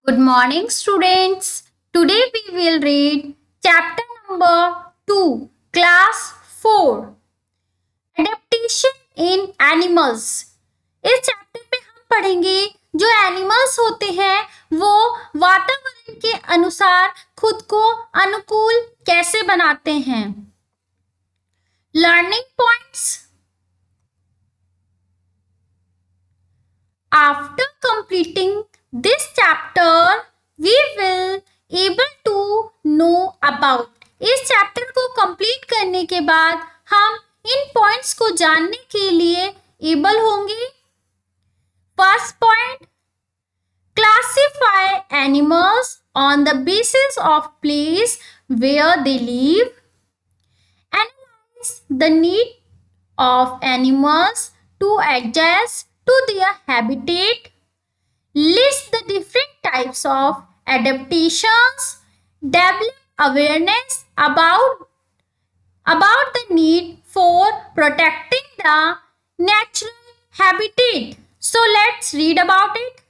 Good morning, students. Today we will read chapter number 2, class 4, Adaptation in Animals. इस chapter पे हम पढ़ेंगे जो एनिमल्स होते हैं वो वातावरण के अनुसार खुद को अनुकूल कैसे बनाते हैं. Learning points. After completing this chapter, we will able to know about. इस चैप्टर को कंप्लीट करने के बाद हम इन पॉइंट्स को जानने के लिए एबल होंगे. First point, classify animals on the basis of place where they live. Analyze the need of animals to adjust to their habitat. List the different types of adaptations. Develop awareness about the need for protecting the natural habitat. So let's read about it.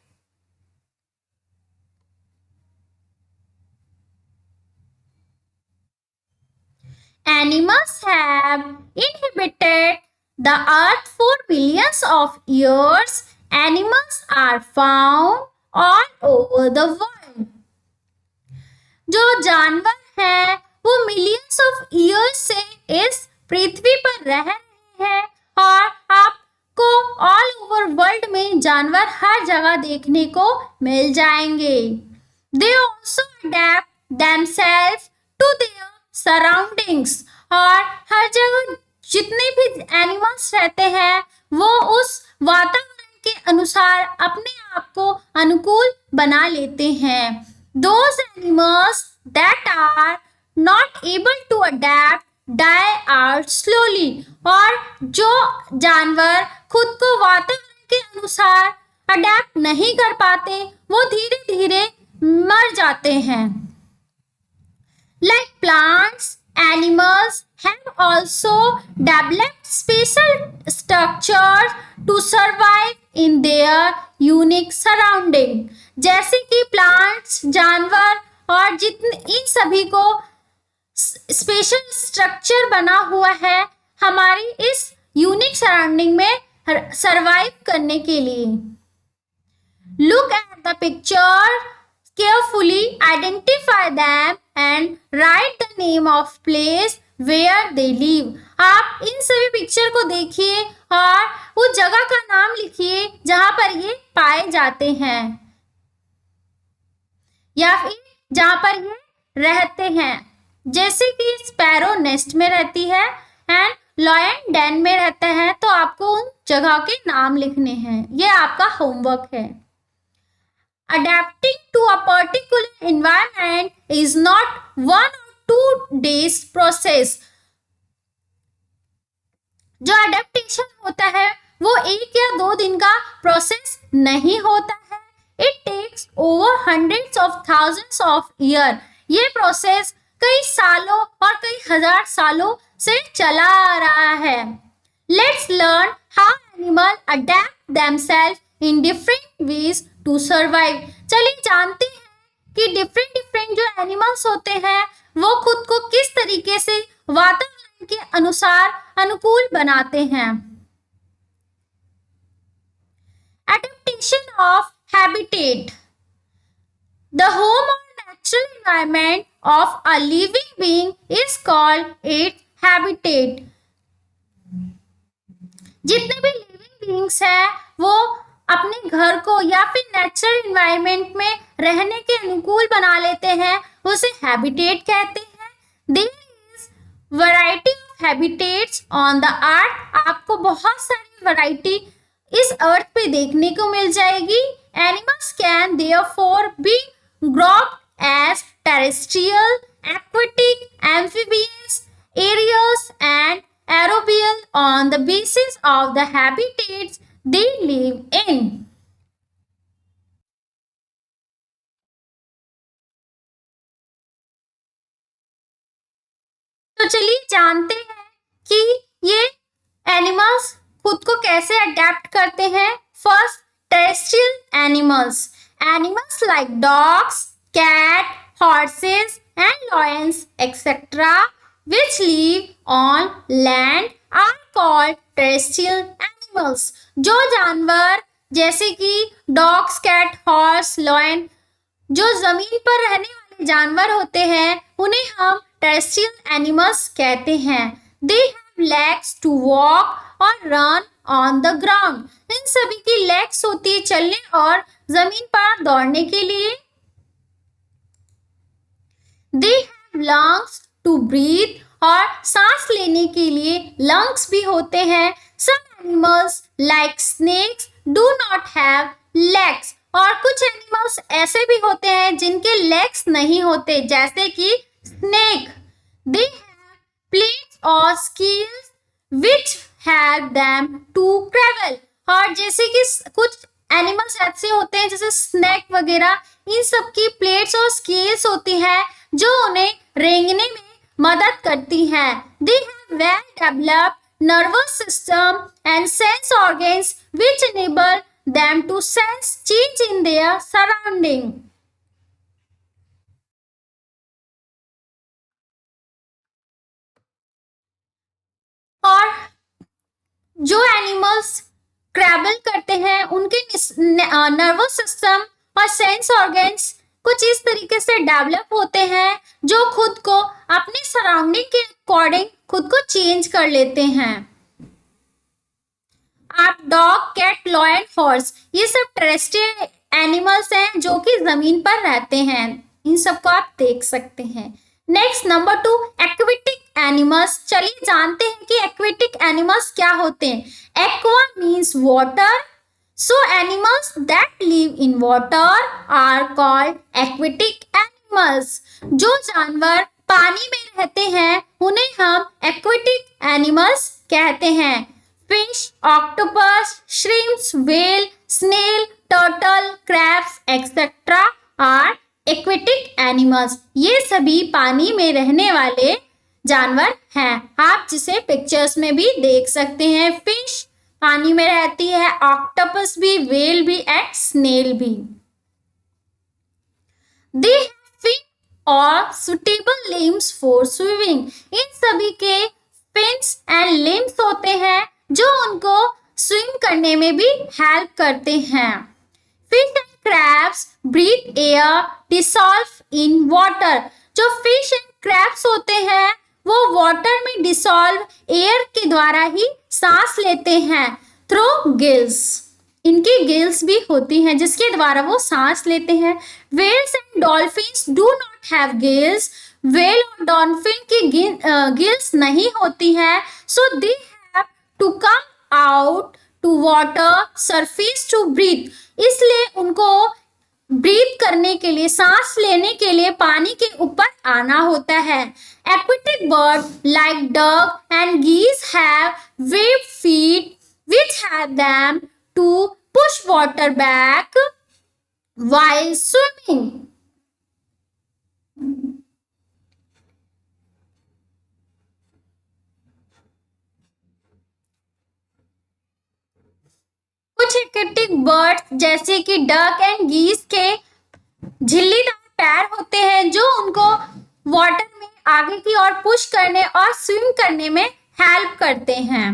Animals have inhabited the earth for millions of years. Animals are found all over the world. जो जानवर हैं वो millions of years से इस पृथ्वी पर रह रहे हैं और आपको ऑल ओवर वर्ल्ड में जानवर हर जगह देखने को मिल जाएंगे. They also adapt themselves to their surroundings. और हर जगह जितने भी एनिमल्स रहते हैं वो उस वातावरण के अनुसार अपने आप को अनुकूल बना लेते हैं. Those animals that are not able to adapt die out slowly. और जो जानवर खुद को वातावरण के अनुसार अडेप्ट नहीं कर पाते वो धीरे धीरे मर जाते हैं. Like plants, animals have also developed special structures to survive in their unique surrounding. जैसे कि प्लांट्स, जानवर और जितने इन सभी को स्पेशल स्ट्रक्चर बना हुआ है हमारी इस यूनिक सराउंडिंग में सरवाइव करने के लिए. Look at the picture. Carefully identify them and write the name of place where they live. आप इन सभी पिक्चर को देखिए और उस जगह का नाम लिखिए जहां पर ये पाए जाते हैं या फिर जहां पर ये रहते हैं. जैसे कि स्पैरो नेस्ट में रहती है एंड लॉयन डेन में रहता है तो आपको उन जगह के नाम लिखने हैं. ये आपका होमवर्क है. Adapting to a particular environment is not 1 or 2 days process. जो अडेप्टेशन होता है वो 1 या 2 दिन का प्रोसेस नहीं होता है. It takes over hundreds of thousands of years. ये प्रोसेस कई सालों और कई हजार सालों से चला आ रहा है. Let's learn how animals adapt themselves in different ways to survive. चलिए जानते हैं कि डिफरेंट जो एनिमल्स होते हैं वो खुद को किस तरीके से वातावरण के अनुसार अनुकूल बनाते हैं. Adaptation of habitat. The home or natural environment of a living being is called its habitat. जितने भी लिविंग बीइंग्स हैं वो अपने घर को या फिर नेचुरल एनवायरनमेंट में रहने के अनुकूल बना लेते हैं, उसे हैबिटेट कहते हैं. There is variety of habitats on the earth. आपको बहुत सारी वैरायटी इस अर्थ पे देखने को मिल जाएगी. Animals can therefore be grouped as terrestrial, aquatic, amphibious, aerial and aerobial on the basis of the habitats they live in. तो चलिए जानते हैं कि ये एनिमल्स खुद को कैसे अडेप्ट करते हैं. First, terrestrial animals. Animals like dogs, cat, horses and lions etc. which live on land are called terrestrial animals. जो जानवर जैसे कि डॉग्स, कैट, हॉर्स, लॉयन जो जमीन पर रहने वाले जानवर होते हैं उन्हें हम टेरेस्ट्रियल एनिमल्स कहते हैं. They have legs to walk और रन ऑन द ग्राउंड. इन सभी की लेग्स होती है चलने और जमीन पर दौड़ने के लिए. They have lungs to breathe और सांस लेने के लिए लंग्स भी होते हैं. Some animals like snakes do not have legs. और कुछ एनिमल्स ऐसे भी होते हैं जिनके लेग्स नहीं होते जैसे कि स्नेक. दे हैव प्लेट्स और scales which help them to travel. और जैसे कि कुछ एनिमल्स ऐसे होते हैं जैसे स्नेक वगैरह, इन सब की प्लेट्स और स्केल्स होती है जो उन्हें रेंगने में मदद करती हैं. They have well developed nervous system and sense organs which enable them to sense change in their surrounding. और जो एनिमल्स ट्रैवल करते हैं उनके नर्वस सिस्टम और सेंस ऑर्गन्स कुछ इस तरीके से डेवलप होते हैं जो खुद को अपने सराउंडिंग के अकॉर्डिंग खुद को चेंज कर लेते हैं. आप डॉग, कैट, लॉयन, हॉर्स ये सब टेरेस्ट्रियल एनिमल्स हैं जो कि जमीन पर रहते हैं. इन सबको आप देख सकते हैं. Next number 2 aquatic animals. चलिए जानते हैं कि एक्वेटिक एनिमल्स क्या होते हैं. Aqua means water, so animals that live in water are called aquatic animals. जो जानवर पानी में रहते हैं उन्हें हम एक्वेटिक एनिमल्स कहते हैं. Fish, octopus, shrimps, whale, snail, turtle, crabs etcetera are aquatic animals. ये सभी पानी में रहने वाले जानवर हैं. आप जिसे पिक्चर्स में भी देख सकते हैं. फिश पानी में रहती है, ऑक्टोपस भी, व्हेल भी एंड स्नेल भी. दे हैव फिन और सुटेबल लिम्स फॉर स्विमिंग. इन सभी के फिन्स एंड लिम्स होते हैं जो उनको स्विम करने में भी हेल्प करते हैं. Fish and crabs breathe air dissolve in water. जो फिश एंड क्रैब्स होते हैं वो वाटर में डिसॉल्व एयर के द्वारा ही सांस लेते हैं थ्रू गिल्स. इनकी गिल्स भी होती हैं जिसके द्वारा वो सांस लेते हैं. Whales and dolphins do not have gills. Whale और डॉल्फिन की गिल्स नहीं होती है, सो दे to come out to water surface to breathe. इसलिए उनको ब्रीथ करने के लिए, सांस लेने के लिए पानी के ऊपर आना होता है. Aquatic birds like duck and geese have webbed feet which help them to push water back while swimming. कुछ एक्वेटिक बर्ड्स जैसे कि डक एंड गीस के झिल्लीदार पैर होते हैं जो उनको वाटर में आगे की ओर पुश करने और स्विम करने में हेल्प करते हैं.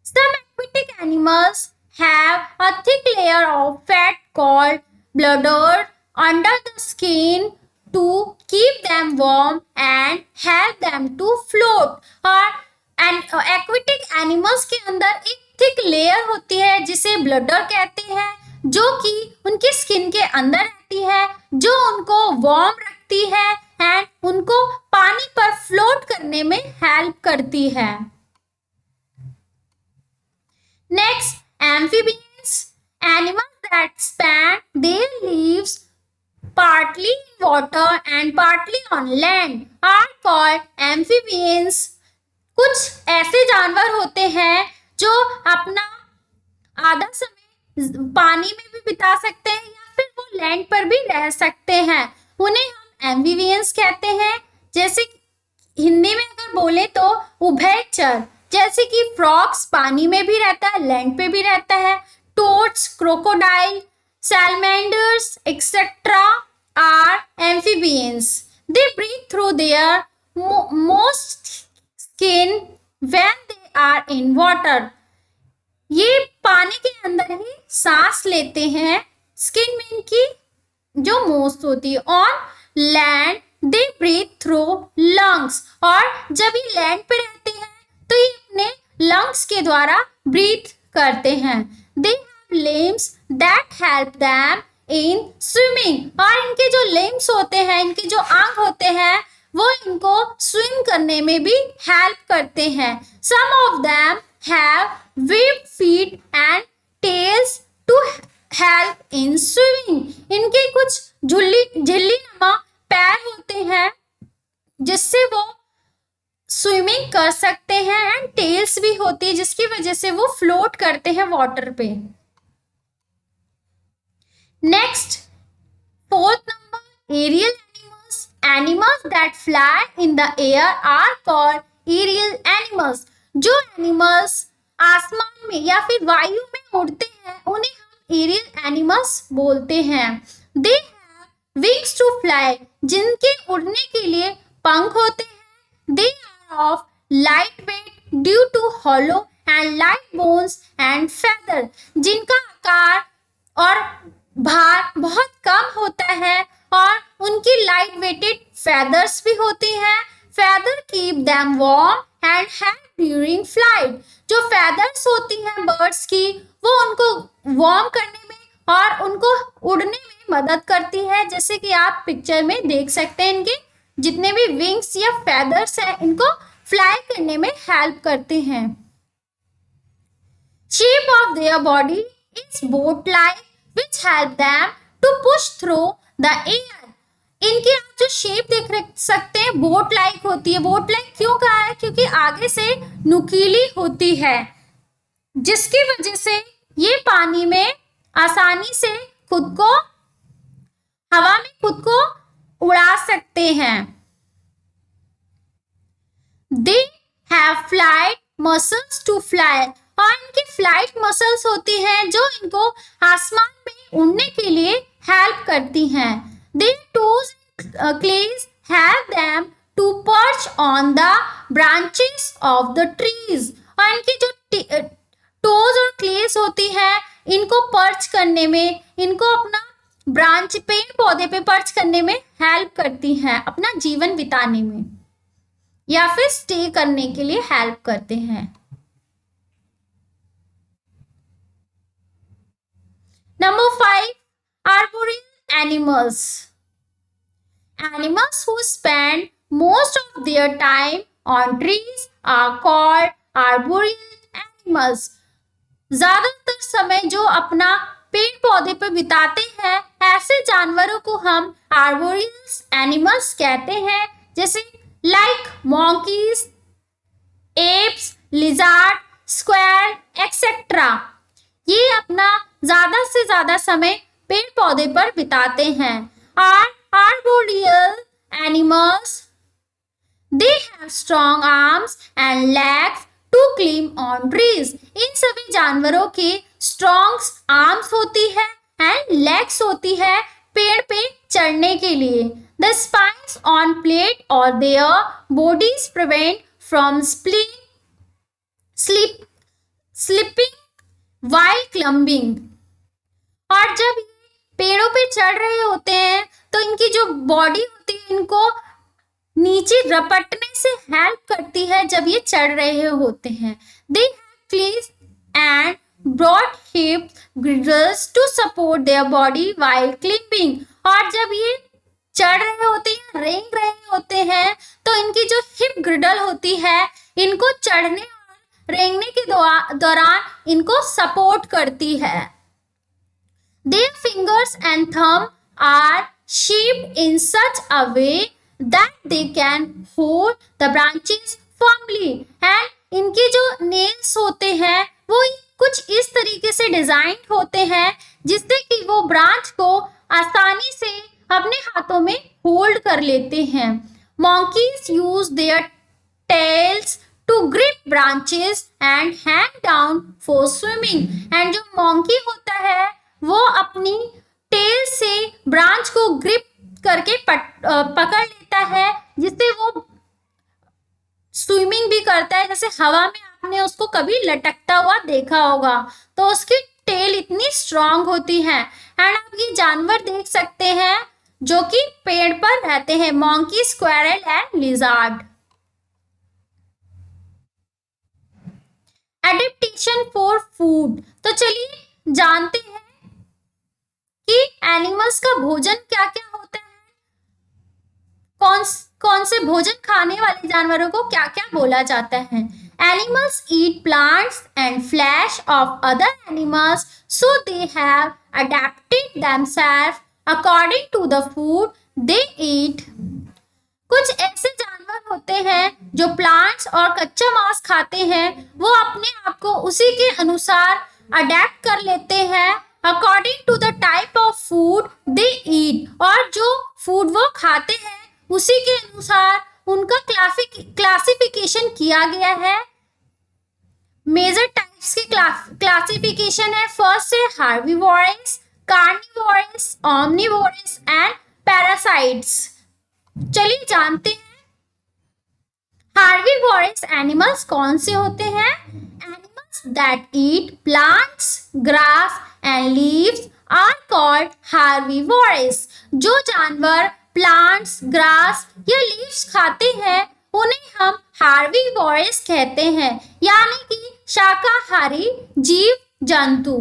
Some aquatic animals have a thick layer of fat called blubber under the skin to keep them warm and help them to float. और aquatic animals के अंदर एक थिक लेयर होती है जिसे ब्लडर कहते हैं जो कि उनकी स्किन के अंदर रहती है जो उनको वार्म रखती है एंड उनको पानी पर फ्लोट करने में हेल्प करती है. Next amphibians. Animals that spend their lives partly in water and partly on land are called amphibians. कुछ ऐसे जानवर होते हैं जो अपना आधा समय पानी में भी बिता सकते हैं या फिर वो लैंड पर भी रह सकते हैं. उन्हें हम एम्फीबियंस कहते हैं. जैसे हिंदी में अगर बोले तो उभयचर, जैसे कि फ्रॉग्स पानी में भी रहता है, लैंड पे भी रहता है. Toads, crocodile, salamanders, etc. are amphibians. They breathe through their most skin when they are in water. ये पानी के अंदर ही सांस लेते हैं, स्किन में इनकी जो मोस्ट होती है. On land they breathe through lungs. और जब ये लैंड पे रहते हैं तो ये अपने लंग्स के द्वारा ब्रीथ करते हैं. They have limbs that help them in swimming. और इनके जो लिम्स होते हैं, इनके जो अंग होते हैं, वो इनको स्विम करने में भी हेल्प करते हैं. Some of them have webbed feet and tails to help in swimming. इनके कुछ झिल्ली नमा पैर होते हैं जिससे वो स्विमिंग कर सकते हैं, एंड टेल्स भी होती है जिसकी वजह से वो फ्लोट करते हैं वाटर पे. Next, fourth number, aerial animals. Animals that fly in the air are called aerial animals. जो एनिमल्स आसमान में या फिर वायु में उड़ते हैं उन्हें हम एरियल एनिमल्स बोलते हैं. They have wings to fly. जिनके उड़ने के लिए पंख होते हैं. They are of light weight due to hollow and light bones and feather. जिनका आकार और भार बहुत कम होता है और उनकी लाइट वेटेड फेदर्स भी होती हैं. Feather keep them warm and help during flight. जो फेदर्स होती हैं बर्ड्स की, वो उनको वार्म करने में और उनको उड़ने में मदद करती है. जैसे कि आप पिक्चर में देख सकते हैं, इनके जितने भी विंग्स या फेदर्स हैं इनको फ्लाई करने में हेल्प करते हैं. Shape of their body is boat like which help them to push through the air. इनकी आप जो शेप देख सकते हैं बोट लाइक होती है. बोट लाइक क्यों कहा है? क्योंकि आगे से नुकीली होती है, जिसकी वजह से ये पानी में आसानी से हवा में खुद को उड़ा सकते हैं. They have flight muscles to fly. और इनकी फ्लाइट मसल्स होती हैं जो इनको आसमान में उड़ने के लिए हेल्प करती हैं. Their toes and claws help them to perch on the branches of the trees. और इनकी जो टोज और क्लेस होती है इनको पर्च करने में, इनको अपना ब्रांच पेड़ पौधे पे पर्च करने में हेल्प करती हैं, अपना जीवन बिताने में या फिर स्टे करने के लिए हेल्प करते हैं. Number 5, arboreal animals. Animals who spend most of their time on trees are called arboreal animals. ज्यादातर समय जो अपना पेड़ पौधे पर बिताते हैं ऐसे जानवरों को हम arboreal animals कहते हैं. जैसे like monkeys, apes, lizard, squirrel, etc. ये अपना ज्यादा से ज्यादा समय पेड़ पौधे पर बिताते हैं. Arboreal animals, they have strong arms and legs to climb on trees. इन सभी जानवरों के strong arms होती है and legs होती है पेड़ पे चढ़ने के लिए. The spines on plate or their bodies prevent from slipping while climbing. और जब पेड़ों पे चढ़ रहे होते हैं तो इनकी जो बॉडी होती है इनको नीचे रपटने से हेल्प करती है जब ये चढ़ रहे होते हैं. They have claws and broad hip girdles to support their body while climbing. और जब ये चढ़ रहे होते हैं, रेंग रहे होते हैं, तो इनकी जो हिप ग्रिडल होती है इनको चढ़ने और रेंगने के दौरान इनको सपोर्ट करती है. Their fingers and thumb are shaped in such a way that they can hold the branches firmly. And इनके जो nails होते हैं वो कुछ इस तरीके से डिजाइन होते हैं जिससे कि वो ब्रांच को आसानी से अपने हाथों में होल्ड कर लेते हैं. Monkeys use their tails to grip branches and hang down for swimming. And जो monkey होता है वो अपनी टेल से ब्रांच को ग्रिप करके पकड़ लेता है, जिससे वो स्विमिंग भी करता है। जैसे हवा में आपने उसको कभी लटकता हुआ देखा होगा, तो उसकी टेल इतनी स्ट्रांग होती है। एंड आप ये जानवर देख सकते हैं जो कि पेड़ पर रहते हैं, monkey, squirrel and lizard. Adaptation for food. तो चलिए जानते हैं कि एनिमल्स का भोजन क्या क्या होता है, कौन से भोजन खाने वाले जानवरों को क्या क्या बोला जाता है। Animals eat plants and flesh of other animals, so they have adapted themselves according to the food they eat. कुछ ऐसे जानवर होते हैं जो प्लांट्स और कच्चा मांस खाते हैं, वो अपने आप को उसी के अनुसार अडेप्ट कर लेते हैं according to the type of food they eat. और जो फूड वो खाते हैं उसी के अनुसार उनका क्लासिफिकेशन किया गया है। मेजर टाइप्स की क्लासिफिकेशन है। फर्स्ट है herbivorous, carnivorous, omnivorous and parasites. चलिए जानते हैं हार्बीवोरस एनिमल्स कौन से होते हैं। Animals that eat plants, grass and leaves are called herbivorous. जो जानवर प्लांट्स, ग्रास या लीव्स खाते हैं उन्हें हम हार्बीवोरस कहते हैं, यानी कि शाकाहारी जीव जंतु,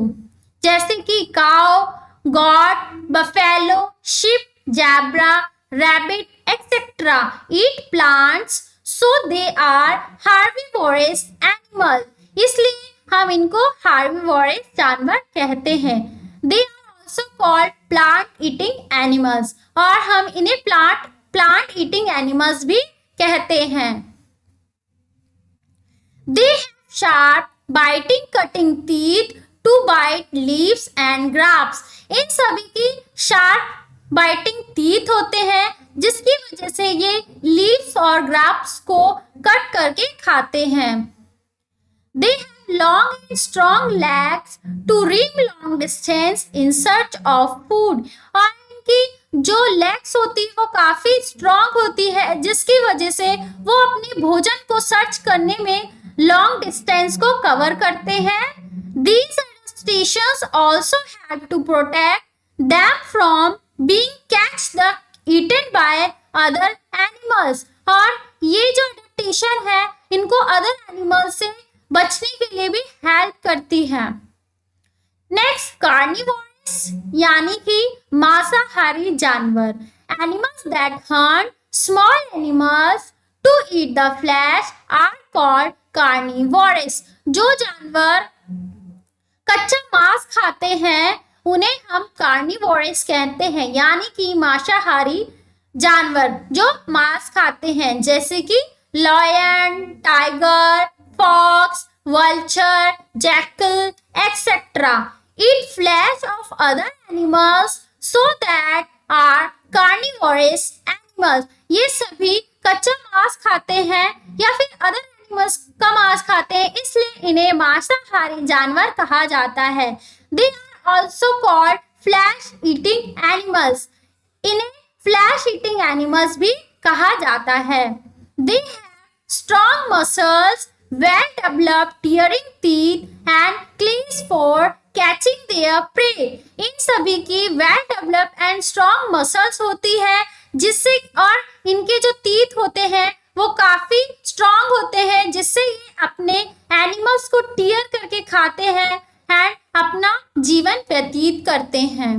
जैसे कि cow, goat, buffalo, sheep, zebra, rabbit etcetera eat plants, so they are herbivorous animal. इसलिए हम इनको हार्बीवोरस जानवर कहते हैं। They are also called plant eating animals, और हम इन्हें प्लांट ईटिंग एनिमल्स भी कहते हैं। They have sharp biting cutting teeth to bite leaves and grass. इन सभी की शार्प बाइटिंग टीथ होते हैं, जिसकी वजह से ये लीव्स और ग्राफ्स को कट करके खाते हैं। They have long and strong legs to run long distance in search of food. और इनकी जो लेग्स होती है वो काफी स्ट्रॉन्ग होती है, जिसकी वजह से वो अपने भोजन को सर्च करने में लॉन्ग डिस्टेंस को कवर करते हैं। These adaptations also have to protect them from being catched the eaten by other animals। और ये जो adaptation है इनको other animals से बचने के लिए भी हेल्प करती है। नेक्स्ट कार्निवोरस यानी कि मांसाहारी जानवर। Animals that hunt small animals to eat the flesh are called carnivorous. जो जानवर कच्चा मांस खाते हैं उन्हें हम कार्निवोरस कहते हैं, यानी कि मांसाहारी जानवर जो मांस खाते हैं, जैसे कि lion, tiger, fox, vulture, jackal etcetera eat flesh of other animals, so that are carnivorous animals। ये सभी कच्चा मांस खाते हैं या फिर अदर एनिमल्स का मांस खाते हैं, इसलिए इन्हें मांसाहारी जानवर कहा जाता है। They are also called flesh eating animals। इन्हें flesh eating animals भी कहा जाता है। They have strong muscles, well developed tearing teeth and claws for catching their prey. इन सभी की well develop and strong muscles होती है, जिससे और इनके जो टीथ होते हैं वो काफी स्ट्रॉन्ग होते हैं, जिससे ये अपने एनिमल्स को टीयर करके खाते हैं एंड अपना जीवन व्यतीत करते हैं।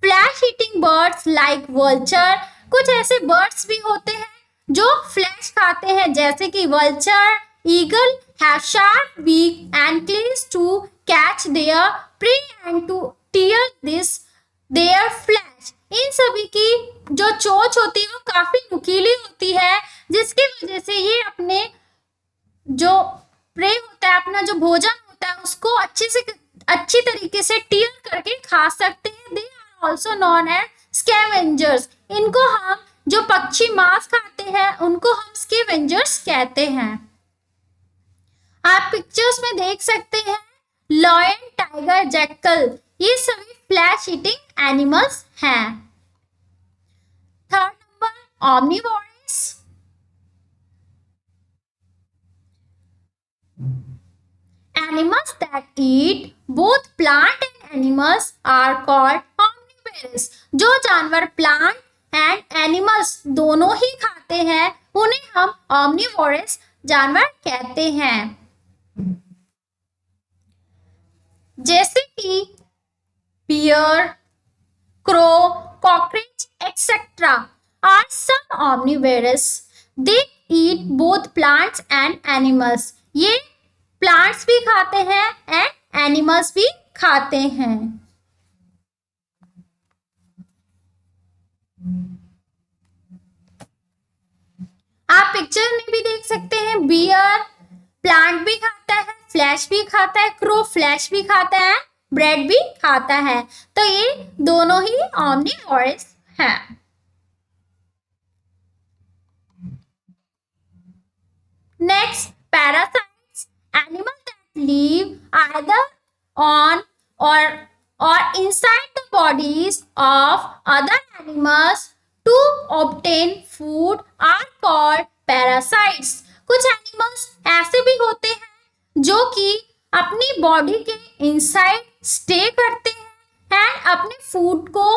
Flesh eating birds like vulture. कुछ ऐसे बर्ड्स भी होते हैं जो फ्लैश खाते हैं, जैसे कि vulture, eagle have sharp beak and claws to catch their prey and to tear their flesh। इन सभी की जो चोंच होती है वो काफी नुकीली होती है, जिसकी वजह से ये अपने जो प्रे होता है, अपना जो भोजन होता है, उसको अच्छी तरीके से टीयर करके खा सकते हैं। They are also known as scavengers। इनको हम जो पक्षी मांस खाते हैं उनको हम scavengers कहते हैं। आप पिक्चर्स में देख सकते हैं लायन, टाइगर, जैकल, ये सभी फ्लैश ईटिंग एनिमल्स हैं। Third number omnivorous. Animals that eat both plant and animals are called omnivorous. जो जानवर प्लांट एंड एनिमल्स दोनों ही खाते हैं उन्हें हम omnivorous जानवर कहते हैं। जैसे कि bear, crow, cockroach etcetera are some omnivorous. They eat both plants and animals. ये प्लांट्स भी खाते हैं एंड एनिमल्स भी खाते हैं। आप पिक्चर में भी देख सकते हैं, बियर प्लांट भी खाता है, फ्लैश भी खाता है, क्रो फ्लैश भी खाता है, ब्रेड भी खाता है। तो ये दोनों ही omnivorous हैं। Next parasites. Animals that live either on or inside the bodies of other animals to obtain food are called parasites. कुछ एनिमल्स ऐसे भी होते हैं जो कि अपनी बॉडी के इनसाइड स्टे करते हैं एंड अपने फूड को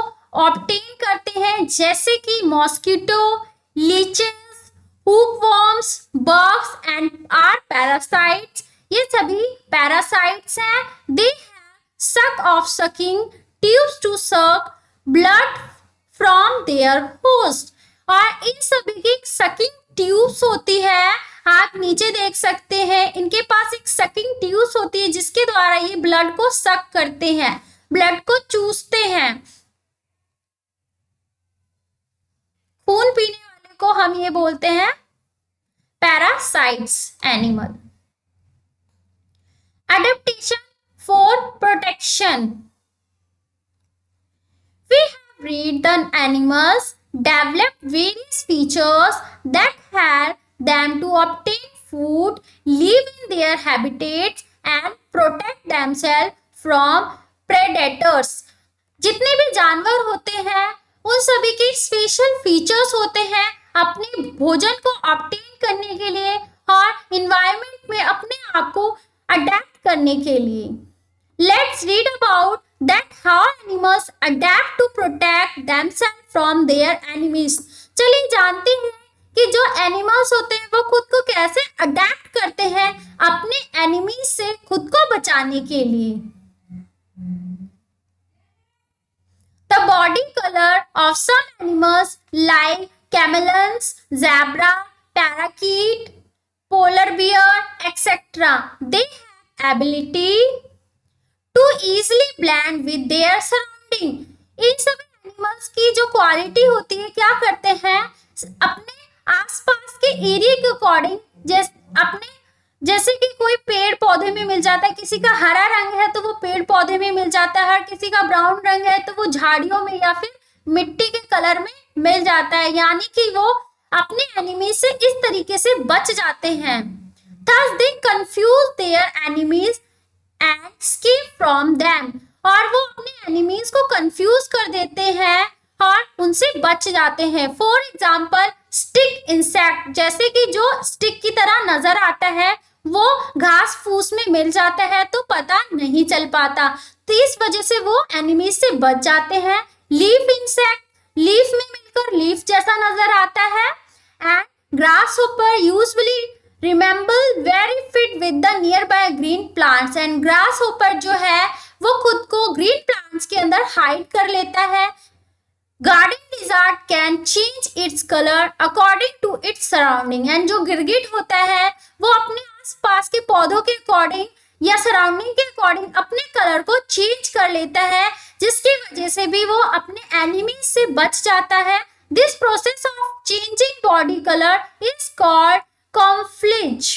ऑब्टेन करते हैं, जैसे कि mosquito, leeches, hookworms, bugs and are parasites. ये सभी पैरासाइट्स हैं। They have suck of sucking tubes to suck blood from their host. और इन सभी की सकिंग ट्यूब्स होती है। आप नीचे देख सकते हैं, इनके पास एक सकिंग ट्यूब्स होती है जिसके द्वारा ये ब्लड को सक करते हैं, ब्लड को चूसते हैं। खून पीने वाले को हम ये बोलते हैं parasites animal. Adaptation for protection. We have read the animals developed various features that help them to obtain food, live in their habitats and protect themselves from predators. जितने भी जानवर होते हैं उन सभी के स्पेशल फीचर्स होते हैं अपने भोजन को ऑब्टेन करने के लिए और इन्वायरमेंट में अपने आप को अडेप्ट करने के लिए। Let's read about that how animals adapt to protect themselves from their enemies. चलिए जानते हैं कि जो एनिमल्स होते हैं वो खुद को कैसे अडेप्ट करते हैं अपने एनिमीज से खुद को बचाने के लिए। The body color of some animals like chameleons, zebra, parakeet, polar bear, etc. They have ability to easily blend with their surrounding. इन सभी एनिमल्स की जो क्वालिटी होती है, क्या करते हैं अपने आसपास के एरिया के अकॉर्डिंग, जैसे कि कोई पेड़ पौधे में मिल जाता है, किसी का हरा रंग है तो वो पेड़ पौधे में मिल जाता है, किसी का ब्राउन रंग है तो वो झाड़ियों में या फिर मिट्टी के कलर में मिल जाता है, यानी कि वो अपने एनिमी से इस तरीके से बच जाते हैं। Thus they confuse their enemies and escape from them. और वो अपने एनिमीज को कंफ्यूज कर देते हैं और उनसे बच जाते हैं। फॉर एग्जाम्पल स्टिक इंसेक्ट, जैसे कि जो स्टिक की तरह नजर आता है वो घास फूस में मिल जाता है तो पता नहीं चल पाता, तो इस वजह से वो एनिमीज से बच जाते हैं। लीफ इंसेक्ट, लीफ में मिलकर लीफ जैसा नजर आता है। And grasshopper usually resemble very fit with the nearby green plants. And grasshopper जो है वो खुद को ग्रीन प्लांट्स के अंदर हाइड कर लेता है। Garden lizard can change its colour according to its surrounding. And जो गिरगिट होता है वो अपने आसपास के पौधों के अकॉर्डिंग या सराउंडिंग के अकॉर्डिंग अपने कलर को चेंज कर लेता है, जिसकी वजह से भी वो अपने एनिमी से बच जाता है। This process of changing body colour is called camouflage.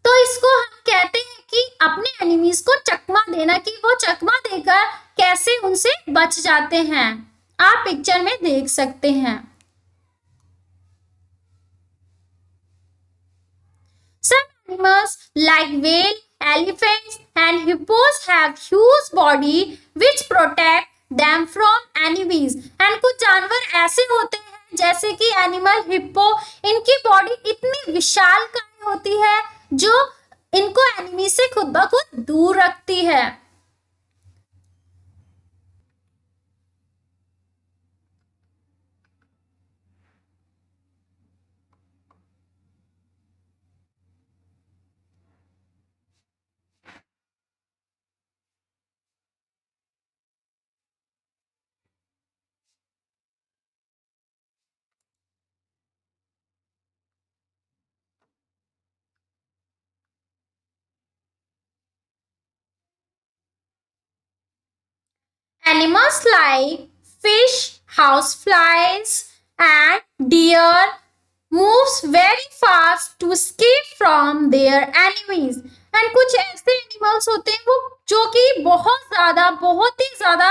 तो इसको हम कहते हैं कि अपने एनिमीज को चकमा देना, कि वो चकमा देकर कैसे उनसे बच जाते हैं। आप पिक्चर में देख सकते हैं। Some animals like whale, elephants and hippos have huge body which protect them from enemies. And कुछ जानवर ऐसे होते हैं जैसे कि एनिमल, हिप्पो, इनकी बॉडी इतनी विशाल काय होती है जो इनको एनिमी से खुद ब खुद दूर रखती है. Animals like fish, houseflies, and deer moves very fast to escape from their enemies. And कुछ ऐसे एनिमल्स होते हैं वो जो कि बहुत ही ज्यादा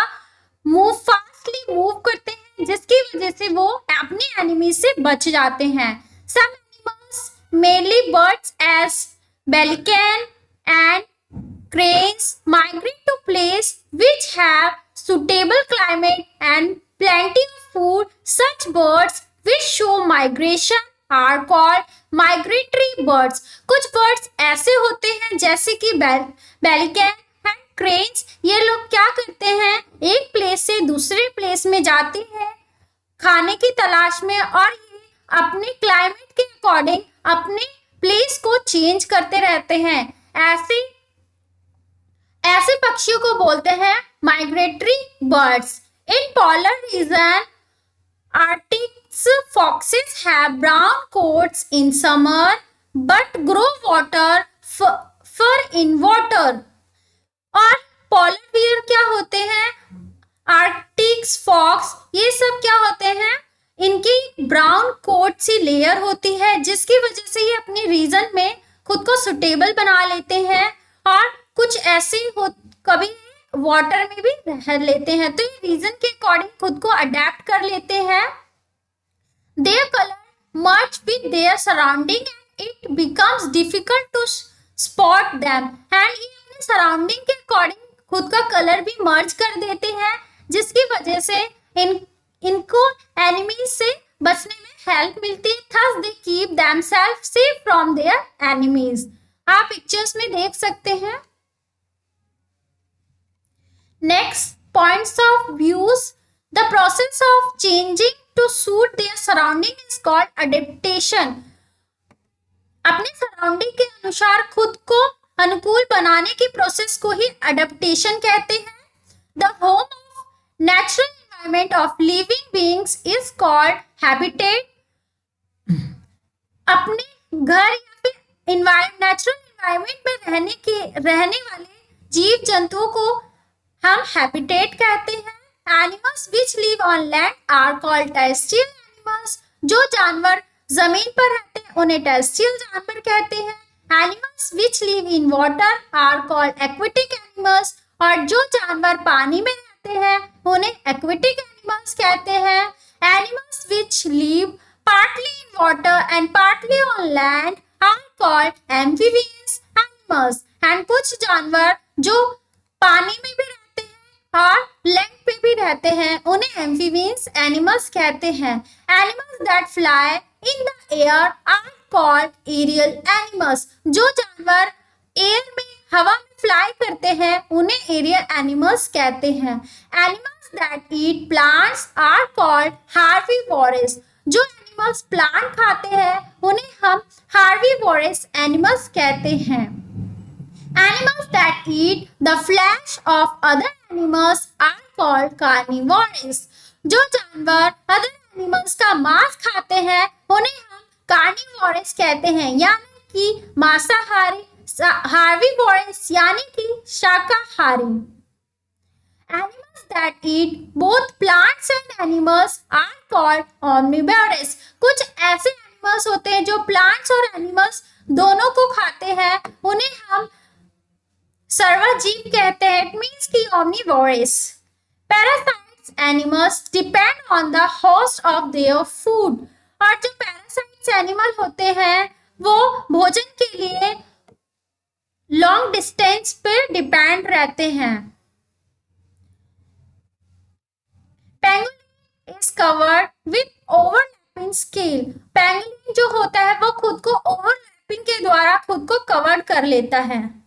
फास्टली मूव करते हैं जिसकी वजह से वो अपने एनिमी से बच जाते हैं. Some animals, mainly birds as pelican and cranes, migrate to places which have suitable climate and plenty of food. Such birds which show migration are called migratory birds. कुछ birds ऐसे होते हैं जैसे कि pelican and cranes. ये लोग क्या करते हैं, एक प्लेस से दूसरे प्लेस में जाते हैं खाने की तलाश में और ये अपने क्लाइमेट के अकॉर्डिंग अपने प्लेस को चेंज करते रहते हैं. ऐसे पक्षियों को बोलते हैं migratory birds. In polar region arctic foxes have brown coats in summer but grow water fur in water. और पोलर बियर क्या होते हैं, आर्टिक्स फॉक्स, ये सब क्या होते हैं, इनकी ब्राउन कोट सी लेयर होती है जिसकी वजह से ये अपने रीजन में खुद को सुटेबल बना लेते हैं और कुछ ऐसे कभी वाटर में भी रह लेते हैं तो ये रीजन के अकॉर्डिंग खुद को अडेप्ट कर लेते हैं. Their colour merge with their surrounding and it becomes difficult to spot them. And ये अपने सराउंडिंग के अकॉर्डिंग खुद का कलर भी मर्ज कर देते हैं जिसकी वजह से इनको एनिमीज से बचने में हेल्प मिलती है. Thus they keep themselves safe from their enemies. आप पिक्चर्स में देख सकते हैं. Next, points of views. The process of changing to suit their surrounding is called adaptation. अपने सराउंडिंग के अनुसार खुद को अनुकूल बनाने की प्रोसेस को ही अडेप्टेशन कहते हैं. The home of natural environment of living beings is called habitat. अपने घर या फिर नेचुरल एनवायरमेंट में रहने वाले जीव जंतुओं को हम हैबिटेट कहते हैं. Animals which live on land are called terrestrial animals. जो जानवर जमीन पर रहते हैं उन्हें टेरेस्ट्रियल जानवर कहते हैं. Animals which live in water are called aquatic animals. और जो जानवर पानी में रहते हैं उन्हें एक्वेटिक एनिमल्स कहते हैं. Animals which live partly in water and partly on land are called amphibious animals. And कुछ जानवर जो पानी में भी रहते हैं और लैंड पे भी रहते हैं उन्हें एम्फीबियस एनिमल्स कहते हैं. Animals that fly in the air are called aerial animals. जो जानवर एयर में हवा में फ्लाई करते हैं उन्हें एरियल एनिमल्स कहते हैं. Animals that eat plants are called herbivorous. जो एनिमल्स प्लांट खाते हैं उन्हें हम हार्बीवोरस एनिमल्स कहते हैं. Animals that eat the flesh of other animals are called carnivores. जो जानवर other animals का मांस खाते हैं उन्हें हम carnivores कहते हैं यानी कि मांसाहारी. Herbivores यानी कि शाकाहारी. Animals that eat both plants and animals are called omnivorous. कुछ ऐसे animals होते हैं जो plants और animals दोनों को खाते हैं उन्हें हम सर्वजीव कहते हैं. इट मीन्स की omnivorous. Parasites animals depend on the host of their food. और जो parasites animal होते हैं वो भोजन के लिए लॉन्ग डिस्टेंस पे डिपेंड रहते हैं। Penguin is covered with overlapping scale. Penguin जो होता है वो खुद को ओवरलैपिंग के द्वारा खुद को कवर कर लेता है।